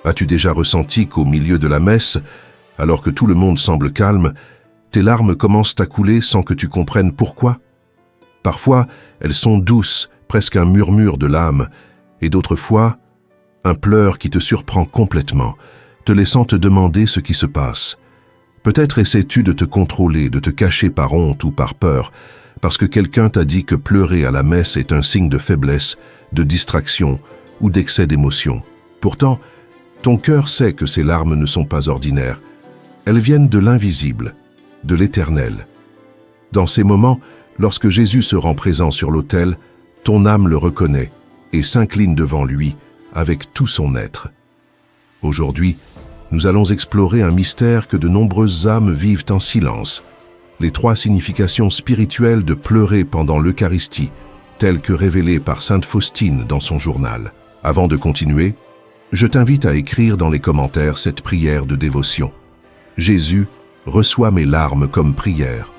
As-tu déjà ressenti qu'au milieu de la messe, alors que tout le monde semble calme, tes larmes commencent à couler sans que tu comprennes pourquoi? Parfois, elles sont douces, presque un murmure de l'âme, et d'autres fois, un pleur qui te surprend complètement, te laissant te demander ce qui se passe. Peut-être essaies-tu de te contrôler, de te cacher par honte ou par peur, parce que quelqu'un t'a dit que pleurer à la messe est un signe de faiblesse, de distraction ou d'excès d'émotion. Pourtant, ton cœur sait que ces larmes ne sont pas ordinaires. Elles viennent de l'invisible, de l'éternel. Dans ces moments, lorsque Jésus se rend présent sur l'autel, ton âme le reconnaît et s'incline devant lui avec tout son être. Aujourd'hui, nous allons explorer un mystère que de nombreuses âmes vivent en silence, les 3 significations spirituelles de pleurer pendant l'Eucharistie, telles que révélées par sainte Faustine dans son journal. Avant de continuer, je t'invite à écrire dans les commentaires cette prière de dévotion. Jésus, reçois mes larmes comme prière.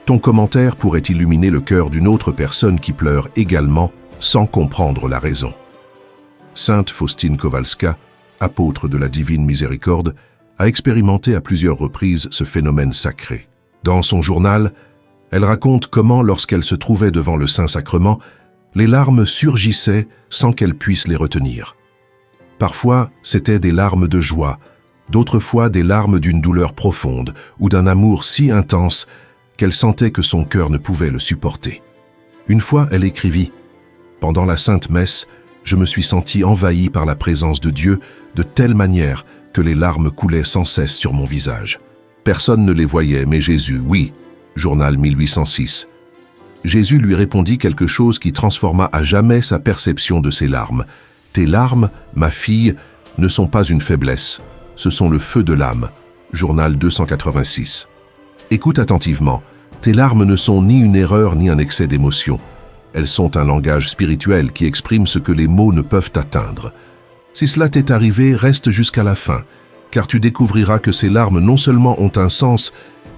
Ton commentaire pourrait illuminer le cœur d'une autre personne qui pleure également sans comprendre la raison. Sainte Faustine Kowalska, apôtre de la Divine Miséricorde, a expérimenté à plusieurs reprises ce phénomène sacré. Dans son journal, elle raconte comment, lorsqu'elle se trouvait devant le Saint-Sacrement, les larmes surgissaient sans qu'elle puisse les retenir. Parfois, c'étaient des larmes de joie, d'autres fois des larmes d'une douleur profonde ou d'un amour si intense qu'elle sentait que son cœur ne pouvait le supporter. Une fois, elle écrivit « Pendant la Sainte Messe, je me suis sentie envahie par la présence de Dieu de telle manière que les larmes coulaient sans cesse sur mon visage. Personne ne les voyait, mais Jésus, oui. » Journal 1806. Jésus lui répondit quelque chose qui transforma à jamais sa perception de ses larmes. « Tes larmes, ma fille, ne sont pas une faiblesse. Ce sont le feu de l'âme. » Journal 286. Écoute attentivement. Tes larmes ne sont ni une erreur ni un excès d'émotion. Elles sont un langage spirituel qui exprime ce que les mots ne peuvent atteindre. Si cela t'est arrivé, reste jusqu'à la fin, car tu découvriras que ces larmes non seulement ont un sens,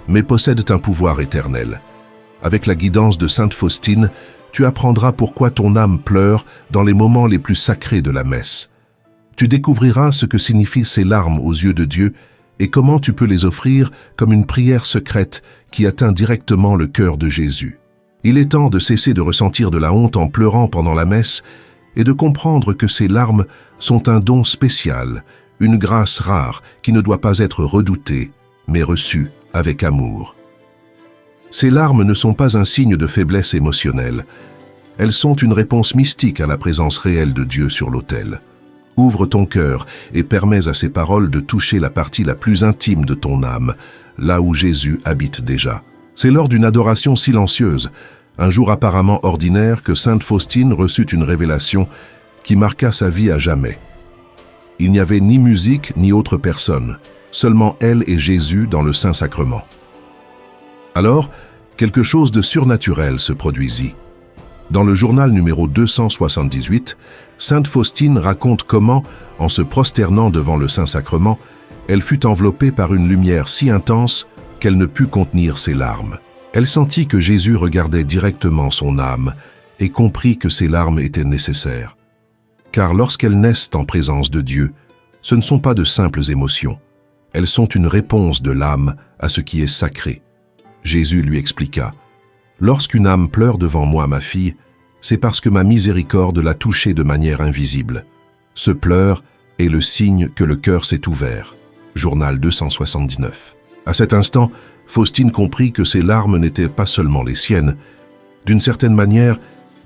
mais possèdent un pouvoir éternel. Avec la guidance de sainte Faustine, tu apprendras pourquoi ton âme pleure dans les moments les plus sacrés de la messe. Tu découvriras ce que signifient ces larmes aux yeux de Dieu et comment tu peux les offrir comme une prière secrète qui atteint directement le cœur de Jésus. Il est temps de cesser de ressentir de la honte en pleurant pendant la messe et de comprendre que ces larmes sont un don spécial, une grâce rare qui ne doit pas être redoutée, mais reçue avec amour. Ces larmes ne sont pas un signe de faiblesse émotionnelle. Elles sont une réponse mystique à la présence réelle de Dieu sur l'autel. Ouvre ton cœur et permets à ces paroles de toucher la partie la plus intime de ton âme, là où Jésus habite déjà. C'est lors d'une adoration silencieuse, un jour apparemment ordinaire, que sainte Faustine reçut une révélation qui marqua sa vie à jamais. Il n'y avait ni musique ni autre personne, seulement elle et Jésus dans le Saint-Sacrement. Alors, quelque chose de surnaturel se produisit. Dans le journal numéro 278, sainte Faustine raconte comment, en se prosternant devant le Saint-Sacrement, elle fut enveloppée par une lumière si intense qu'elle ne put contenir ses larmes. Elle sentit que Jésus regardait directement son âme et comprit que ses larmes étaient nécessaires. Car lorsqu'elles naissent en présence de Dieu, ce ne sont pas de simples émotions. Elles sont une réponse de l'âme à ce qui est sacré. Jésus lui expliqua « Lorsqu'une âme pleure devant moi, ma fille, c'est parce que ma miséricorde l'a touchée de manière invisible. Ce pleur est le signe que le cœur s'est ouvert. » Journal 279. À cet instant, Faustine comprit que ces larmes n'étaient pas seulement les siennes. D'une certaine manière,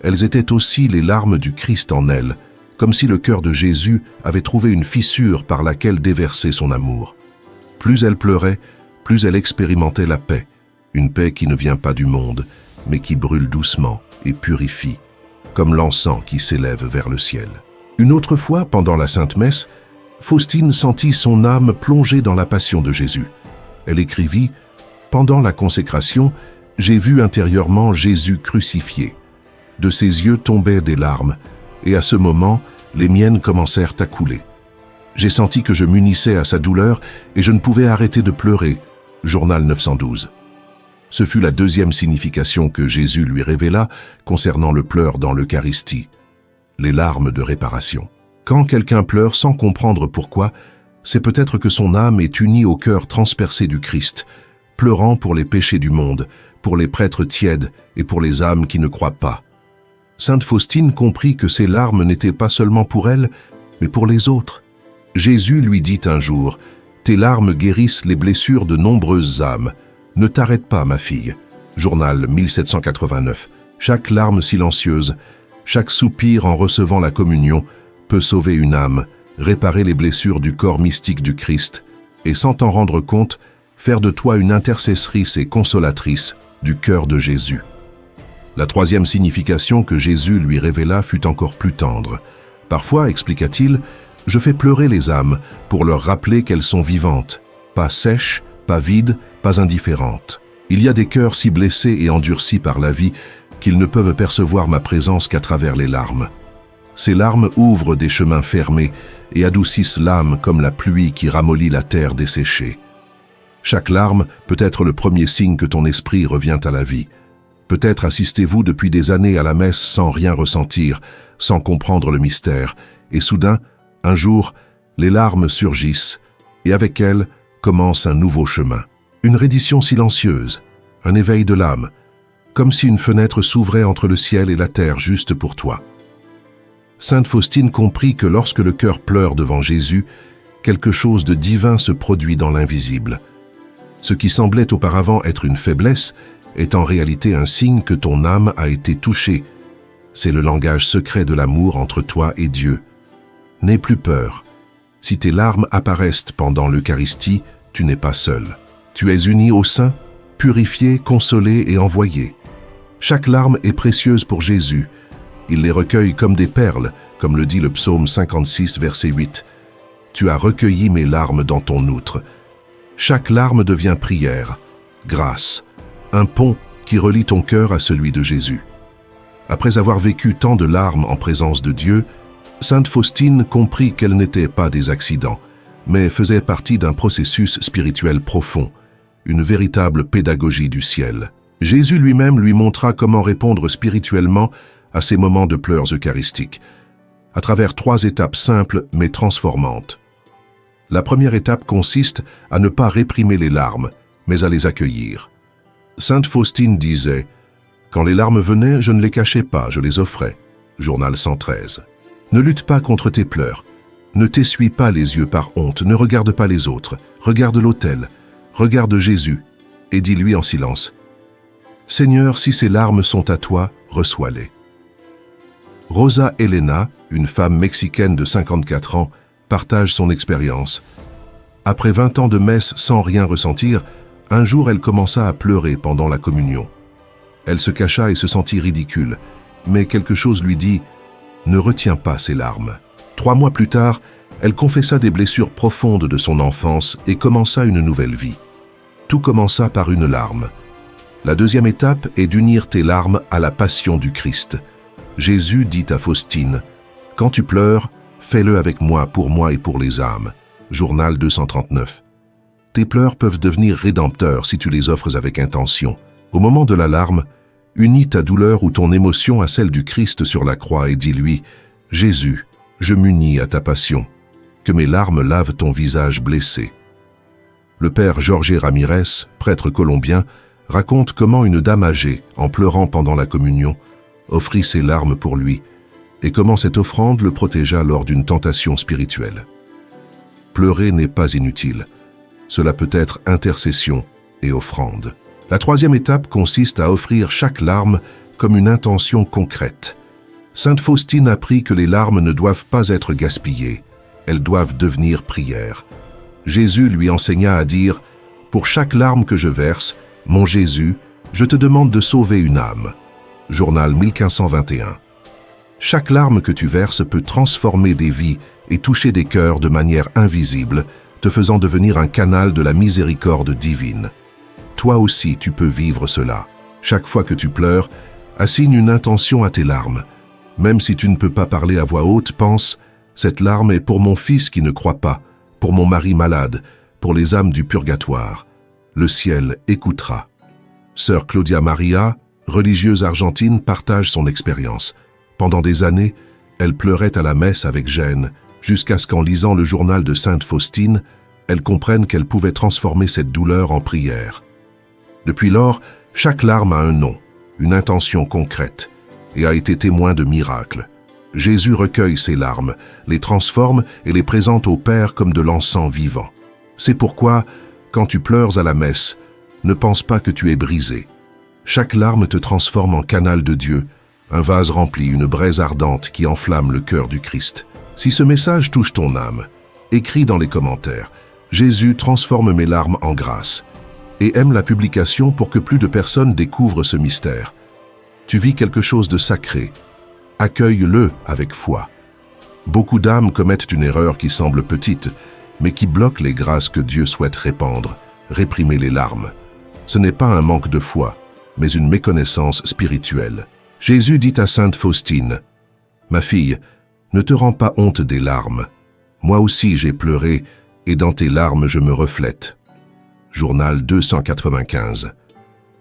elles étaient aussi les larmes du Christ en elle, comme si le cœur de Jésus avait trouvé une fissure par laquelle déverser son amour. Plus elle pleurait, plus elle expérimentait la paix, une paix qui ne vient pas du monde, mais qui brûle doucement et purifie, comme l'encens qui s'élève vers le ciel. Une autre fois, pendant la Sainte Messe, Faustine sentit son âme plongée dans la passion de Jésus. Elle écrivit « Pendant la consécration, j'ai vu intérieurement Jésus crucifié. De ses yeux tombaient des larmes, et à ce moment, les miennes commencèrent à couler. J'ai senti que je m'unissais à sa douleur et je ne pouvais arrêter de pleurer. » Journal 912. Ce fut la deuxième signification que Jésus lui révéla concernant le pleur dans l'Eucharistie, les larmes de réparation. Quand quelqu'un pleure sans comprendre pourquoi, c'est peut-être que son âme est unie au cœur transpercé du Christ, pleurant pour les péchés du monde, pour les prêtres tièdes et pour les âmes qui ne croient pas. Sainte Faustine comprit que ces larmes n'étaient pas seulement pour elle, mais pour les autres. Jésus lui dit un jour, « Tes larmes guérissent les blessures de nombreuses âmes. Ne t'arrête pas, ma fille. » Journal 1789. Chaque larme silencieuse, chaque soupir en recevant la communion peut sauver une âme, réparer les blessures du corps mystique du Christ et, sans t'en rendre compte, faire de toi une intercessrice et consolatrice du cœur de Jésus. La troisième signification que Jésus lui révéla fut encore plus tendre. Parfois, expliqua-t-il, je fais pleurer les âmes pour leur rappeler qu'elles sont vivantes, pas sèches, pas vides, pas indifférentes. Il y a des cœurs si blessés et endurcis par la vie qu'ils ne peuvent percevoir ma présence qu'à travers les larmes. Ces larmes ouvrent des chemins fermés et adoucissent l'âme comme la pluie qui ramollit la terre desséchée. Chaque larme peut être le premier signe que ton esprit revient à la vie. Peut-être assistez-vous depuis des années à la messe sans rien ressentir, sans comprendre le mystère, et soudain, un jour, les larmes surgissent, et avec elles commence un nouveau chemin. Une reddition silencieuse, un éveil de l'âme, comme si une fenêtre s'ouvrait entre le ciel et la terre juste pour toi. Sainte Faustine comprit que lorsque le cœur pleure devant Jésus, quelque chose de divin se produit dans l'invisible. Ce qui semblait auparavant être une faiblesse est en réalité un signe que ton âme a été touchée. C'est le langage secret de l'amour entre toi et Dieu. N'aie plus peur. Si tes larmes apparaissent pendant l'Eucharistie, tu n'es pas seul. Tu es uni au Saint, purifié, consolé et envoyé. Chaque larme est précieuse pour Jésus. Il les recueille comme des perles, comme le dit le psaume 56, verset 8. Tu as recueilli mes larmes dans ton outre. Chaque larme devient prière, grâce, un pont qui relie ton cœur à celui de Jésus. Après avoir vécu tant de larmes en présence de Dieu, Sainte Faustine comprit qu'elles n'étaient pas des accidents, mais faisaient partie d'un processus spirituel profond, une véritable pédagogie du ciel. Jésus lui-même lui montra comment répondre spirituellement à ces moments de pleurs eucharistiques, à travers 3 étapes simples mais transformantes. La première étape consiste à ne pas réprimer les larmes, mais à les accueillir. Sainte Faustine disait « Quand les larmes venaient, je ne les cachais pas, je les offrais. » Journal 113. Ne lutte pas contre tes pleurs. Ne t'essuie pas les yeux par honte, ne regarde pas les autres. Regarde l'autel, regarde Jésus, et dis-lui en silence « Seigneur, si ces larmes sont à toi, reçois-les. » Rosa Elena, une femme mexicaine de 54 ans, partage son expérience. Après 20 ans de messe sans rien ressentir, un jour elle commença à pleurer pendant la communion. Elle se cacha et se sentit ridicule, mais quelque chose lui dit « Ne retiens pas ces larmes ». 3 mois plus tard, elle confessa des blessures profondes de son enfance et commença une nouvelle vie. Tout commença par une larme. La deuxième étape est d'unir tes larmes à la passion du Christ. Jésus dit à Faustine « Quand tu pleures, fais-le avec moi et pour les âmes. » Journal 239. Tes pleurs peuvent devenir rédempteurs si tu les offres avec intention. Au moment de la larme, unis ta douleur ou ton émotion à celle du Christ sur la croix et dis-lui « Jésus, je m'unis à ta passion. Que mes larmes lavent ton visage blessé. » Le père Jorge Ramirez, prêtre colombien, raconte comment une dame âgée, en pleurant pendant la communion, offrit ses larmes pour lui, et comment cette offrande le protégea lors d'une tentation spirituelle. Pleurer n'est pas inutile. Cela peut être intercession et offrande. La troisième étape consiste à offrir chaque larme comme une intention concrète. Sainte Faustine apprit que les larmes ne doivent pas être gaspillées, elles doivent devenir prière. Jésus lui enseigna à dire « Pour chaque larme que je verse, mon Jésus, je te demande de sauver une âme. » Journal 1521. Chaque larme que tu verses peut transformer des vies et toucher des cœurs de manière invisible, te faisant devenir un canal de la miséricorde divine. Toi aussi, tu peux vivre cela. Chaque fois que tu pleures, assigne une intention à tes larmes. Même si tu ne peux pas parler à voix haute, pense « Cette larme est pour mon fils qui ne croit pas, pour mon mari malade, pour les âmes du purgatoire. Le ciel écoutera. » Sœur Claudia Maria, religieuse argentine, partage son expérience. Pendant des années, Elle pleurait à la messe avec gêne, jusqu'à ce qu'en lisant le journal de Sainte Faustine, elle comprenne qu'elle pouvait transformer cette douleur en prière. Depuis lors, chaque larme a un nom, une intention concrète, et a été témoin de miracles. Jésus recueille ces larmes, les transforme et les présente au Père comme de l'encens vivant. C'est pourquoi, quand tu pleures à la messe, ne pense pas que tu es brisé. Chaque larme te transforme en canal de Dieu, un vase rempli, une braise ardente qui enflamme le cœur du Christ. Si ce message touche ton âme, écris dans les commentaires « Jésus transforme mes larmes en grâce » et aime la publication pour que plus de personnes découvrent ce mystère. Tu vis quelque chose de sacré. Accueille-le avec foi. Beaucoup d'âmes commettent une erreur qui semble petite, mais qui bloque les grâces que Dieu souhaite répandre, réprimer les larmes. Ce n'est pas un manque de foi, mais une méconnaissance spirituelle. Jésus dit à Sainte Faustine, « Ma fille, ne te rends pas honte des larmes. Moi aussi j'ai pleuré, et dans tes larmes je me reflète. » Journal 295.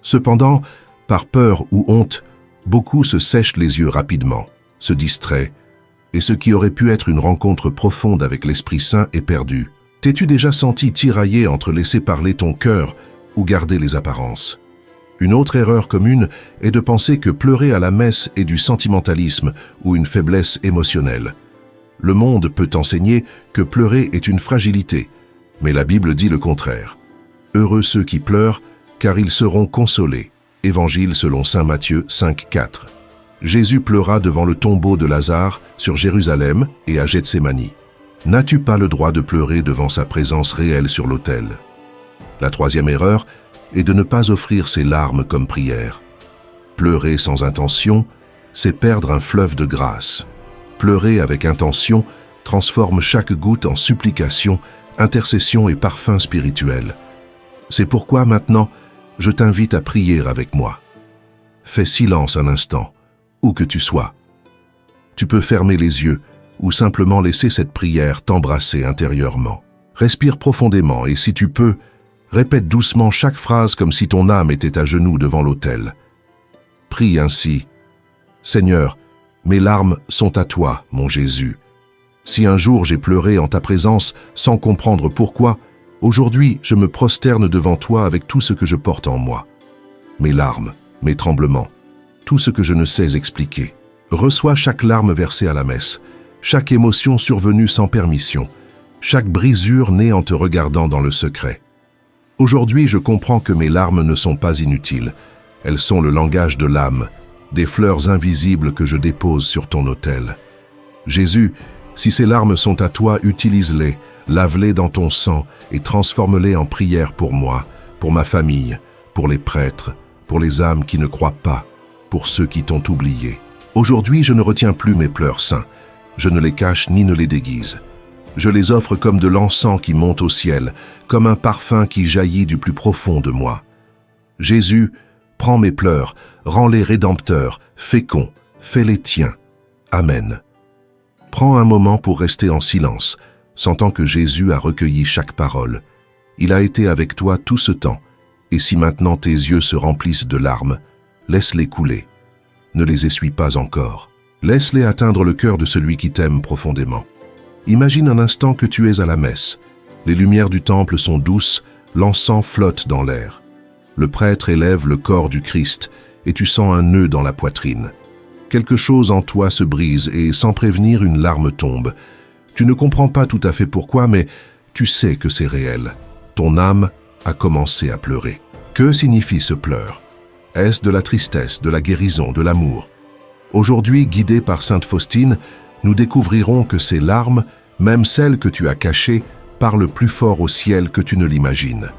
Cependant, par peur ou honte, beaucoup se sèchent les yeux rapidement, se distraient, et ce qui aurait pu être une rencontre profonde avec l'Esprit Saint est perdu. T'es-tu déjà senti tiraillé entre laisser parler ton cœur ou garder les apparences? Une autre erreur commune est de penser que pleurer à la messe est du sentimentalisme ou une faiblesse émotionnelle. Le monde peut enseigner que pleurer est une fragilité, mais la Bible dit le contraire. Heureux ceux qui pleurent, car ils seront consolés. Évangile selon saint Matthieu 5,4. Jésus pleura devant le tombeau de Lazare sur Jérusalem et à Gethsémani. N'as-tu pas le droit de pleurer devant sa présence réelle sur l'autel? La troisième erreur est de ne pas offrir ses larmes comme prière. Pleurer sans intention, c'est perdre un fleuve de grâce. Pleurer avec intention transforme chaque goutte en supplication, intercession et parfum spirituel. C'est pourquoi maintenant, je t'invite à prier avec moi. Fais silence un instant, où que tu sois. Tu peux fermer les yeux ou simplement laisser cette prière t'embrasser intérieurement. Respire profondément et si tu peux, répète doucement chaque phrase comme si ton âme était à genoux devant l'autel. Prie ainsi. Seigneur, mes larmes sont à toi, mon Jésus. Si un jour j'ai pleuré en ta présence sans comprendre pourquoi, aujourd'hui je me prosterne devant toi avec tout ce que je porte en moi. Mes larmes, mes tremblements, tout ce que je ne sais expliquer. Reçois chaque larme versée à la messe, chaque émotion survenue sans permission, chaque brisure née en te regardant dans le secret. Aujourd'hui, je comprends que mes larmes ne sont pas inutiles. Elles sont le langage de l'âme, des fleurs invisibles que je dépose sur ton autel. Jésus, si ces larmes sont à toi, utilise-les, lave-les dans ton sang et transforme-les en prière pour moi, pour ma famille, pour les prêtres, pour les âmes qui ne croient pas, pour ceux qui t'ont oublié. Aujourd'hui, je ne retiens plus mes pleurs saints. Je ne les cache ni ne les déguise. Je les offre comme de l'encens qui monte au ciel, comme un parfum qui jaillit du plus profond de moi. Jésus, prends mes pleurs, rends-les rédempteurs, féconds, fais-les tiens. Amen. Prends un moment pour rester en silence, sentant que Jésus a recueilli chaque parole. Il a été avec toi tout ce temps, et si maintenant tes yeux se remplissent de larmes, laisse-les couler. Ne les essuie pas encore. Laisse-les atteindre le cœur de celui qui t'aime profondément. Imagine un instant que tu es à la messe. Les lumières du temple sont douces, l'encens flotte dans l'air. Le prêtre élève le corps du Christ et tu sens un nœud dans la poitrine. Quelque chose en toi se brise et sans prévenir une larme tombe. Tu ne comprends pas tout à fait pourquoi, mais tu sais que c'est réel. Ton âme a commencé à pleurer. Que signifie ce pleur? Est-ce de la tristesse, de la guérison, de l'amour? Aujourd'hui, guidés par Sainte Faustine, nous découvrirons que ces larmes, même celles que tu as cachées, parlent plus fort au ciel que tu ne l'imagines.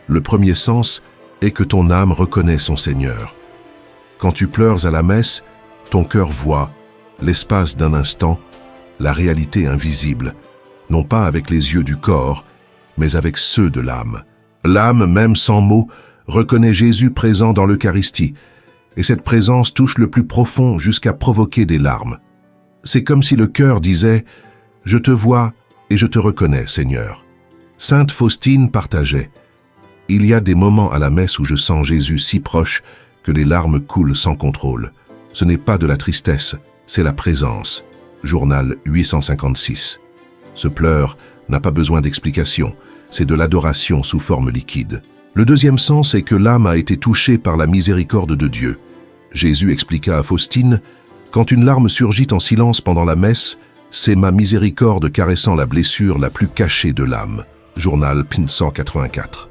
Le premier sens est que ton âme reconnaît son Seigneur. Quand tu pleures à la messe, ton cœur voit, l'espace d'un instant, la réalité invisible, non pas avec les yeux du corps, mais avec ceux de l'âme. L'âme, même sans mots, reconnaît Jésus présent dans l'Eucharistie, et cette présence touche le plus profond jusqu'à provoquer des larmes. C'est comme si le cœur disait « Je te vois et je te reconnais, Seigneur ». Sainte Faustine partageait « Il y a des moments à la messe où je sens Jésus si proche que les larmes coulent sans contrôle. Ce n'est pas de la tristesse, c'est la présence. Journal 856. Ce pleur n'a pas besoin d'explication, c'est de l'adoration sous forme liquide. Le deuxième sens est que l'âme a été touchée par la miséricorde de Dieu. Jésus expliqua à Faustine, « Quand une larme surgit en silence pendant la messe, c'est ma miséricorde caressant la blessure la plus cachée de l'âme. » Journal 184.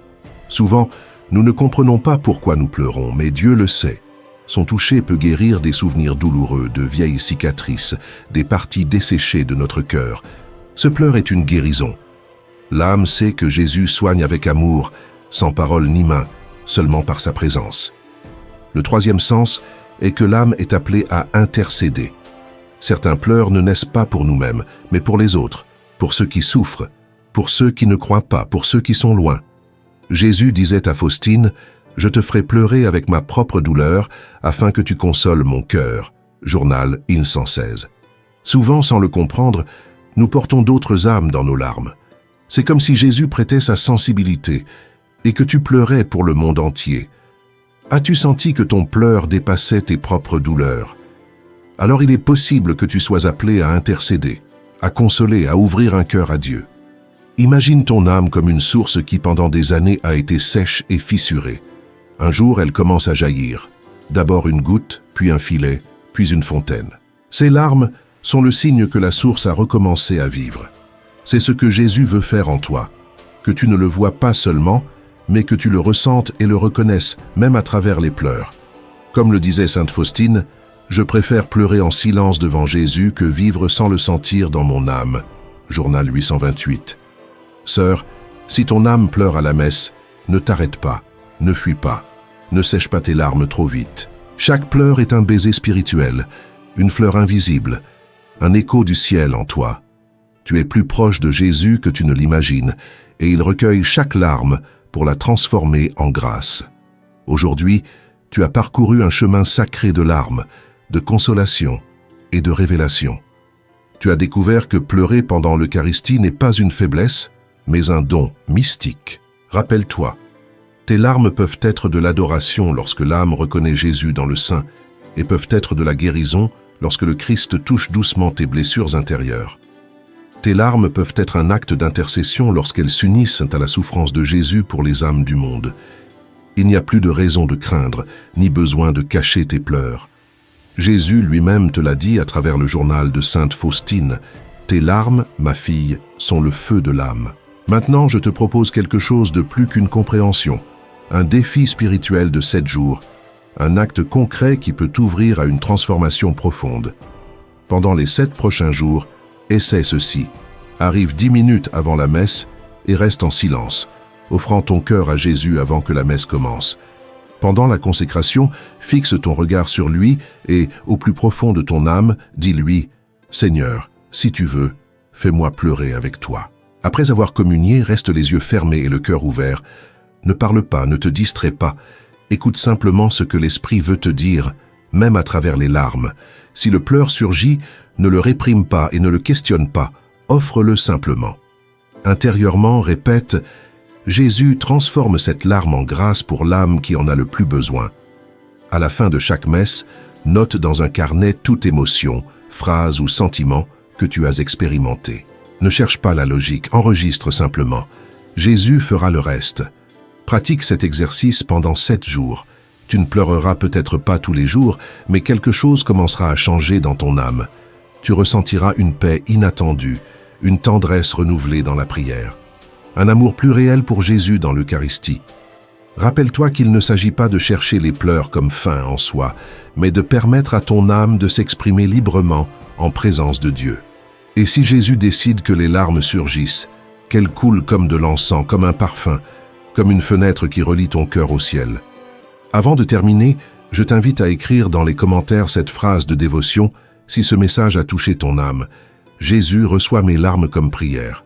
Souvent, nous ne comprenons pas pourquoi nous pleurons, mais Dieu le sait. Son toucher peut guérir des souvenirs douloureux, de vieilles cicatrices, des parties desséchées de notre cœur. Ce pleur est une guérison. L'âme sait que Jésus soigne avec amour, sans parole ni main, seulement par sa présence. Le troisième sens est que l'âme est appelée à intercéder. Certains pleurs ne naissent pas pour nous-mêmes, mais pour les autres, pour ceux qui souffrent, pour ceux qui ne croient pas, pour ceux qui sont loin. Jésus disait à Faustine, « Je te ferai pleurer avec ma propre douleur, afin que tu consoles mon cœur. » Journal 116. Souvent, sans le comprendre, nous portons d'autres âmes dans nos larmes. C'est comme si Jésus prêtait sa sensibilité, et que tu pleurais pour le monde entier. As-tu senti que ton pleur dépassait tes propres douleurs? Alors il est possible que tu sois appelé à intercéder, à consoler, à ouvrir un cœur à Dieu. Imagine ton âme comme une source qui pendant des années a été sèche et fissurée. Un jour, elle commence à jaillir. D'abord une goutte, puis un filet, puis une fontaine. Ces larmes sont le signe que la source a recommencé à vivre. C'est ce que Jésus veut faire en toi, que tu ne le vois pas seulement, mais que tu le ressentes et le reconnaisses, même à travers les pleurs. Comme le disait sainte Faustine, « Je préfère pleurer en silence devant Jésus que vivre sans le sentir dans mon âme. » Journal 828. Sœur, si ton âme pleure à la messe, ne t'arrête pas, ne fuis pas, ne sèche pas tes larmes trop vite. Chaque pleur est un baiser spirituel, une fleur invisible, un écho du ciel en toi. Tu es plus proche de Jésus que tu ne l'imagines, et il recueille chaque larme pour la transformer en grâce. Aujourd'hui, tu as parcouru un chemin sacré de larmes, de consolation et de révélation. Tu as découvert que pleurer pendant l'Eucharistie n'est pas une faiblesse, mais un don mystique. Rappelle-toi, tes larmes peuvent être de l'adoration lorsque l'âme reconnaît Jésus dans le sein et peuvent être de la guérison lorsque le Christ touche doucement tes blessures intérieures. Tes larmes peuvent être un acte d'intercession lorsqu'elles s'unissent à la souffrance de Jésus pour les âmes du monde. Il n'y a plus de raison de craindre, ni besoin de cacher tes pleurs. Jésus lui-même te l'a dit à travers le journal de sainte Faustine, « Tes larmes, ma fille, sont le feu de l'âme. » Maintenant, je te propose quelque chose de plus qu'une compréhension, un défi spirituel de 7 jours, un acte concret qui peut t'ouvrir à une transformation profonde. Pendant les 7 prochains jours, essaie ceci. Arrive 10 minutes avant la messe et reste en silence, offrant ton cœur à Jésus avant que la messe commence. Pendant la consécration, fixe ton regard sur lui et, au plus profond de ton âme, dis-lui « Seigneur, si tu veux, fais-moi pleurer avec toi. » Après avoir communié, reste les yeux fermés et le cœur ouvert. Ne parle pas, ne te distrais pas. Écoute simplement ce que l'Esprit veut te dire, même à travers les larmes. Si le pleur surgit, ne le réprime pas et ne le questionne pas. Offre-le simplement. Intérieurement, répète « Jésus transforme cette larme en grâce pour l'âme qui en a le plus besoin. » À la fin de chaque messe, note dans un carnet toute émotion, phrase ou sentiment que tu as expérimenté. Ne cherche pas la logique, enregistre simplement. Jésus fera le reste. Pratique cet exercice pendant 7 jours. Tu ne pleureras peut-être pas tous les jours, mais quelque chose commencera à changer dans ton âme. Tu ressentiras une paix inattendue, une tendresse renouvelée dans la prière, un amour plus réel pour Jésus dans l'Eucharistie. Rappelle-toi qu'il ne s'agit pas de chercher les pleurs comme fin en soi, mais de permettre à ton âme de s'exprimer librement en présence de Dieu. Et si Jésus décide que les larmes surgissent, qu'elles coulent comme de l'encens, comme un parfum, comme une fenêtre qui relie ton cœur au ciel. Avant de terminer, je t'invite à écrire dans les commentaires cette phrase de dévotion si ce message a touché ton âme. Jésus reçoit mes larmes comme prière.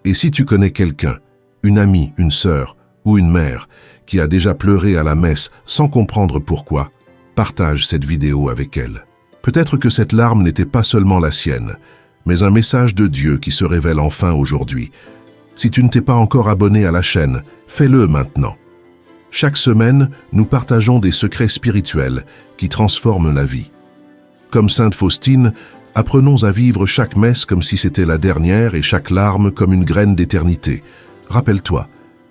Et si tu connais quelqu'un, une amie, une sœur ou une mère, qui a déjà pleuré à la messe sans comprendre pourquoi, partage cette vidéo avec elle. Peut-être que cette larme n'était pas seulement la sienne, mais un message de Dieu qui se révèle enfin aujourd'hui. Si tu ne t'es pas encore abonné à la chaîne, fais-le maintenant. Chaque semaine, nous partageons des secrets spirituels qui transforment la vie. Comme sainte Faustine, Apprenons à vivre chaque messe comme si c'était la dernière et chaque larme comme une graine d'éternité. Rappelle-toi,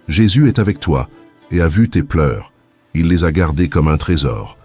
Jésus est avec toi et a vu tes pleurs. Il les a gardés comme un trésor.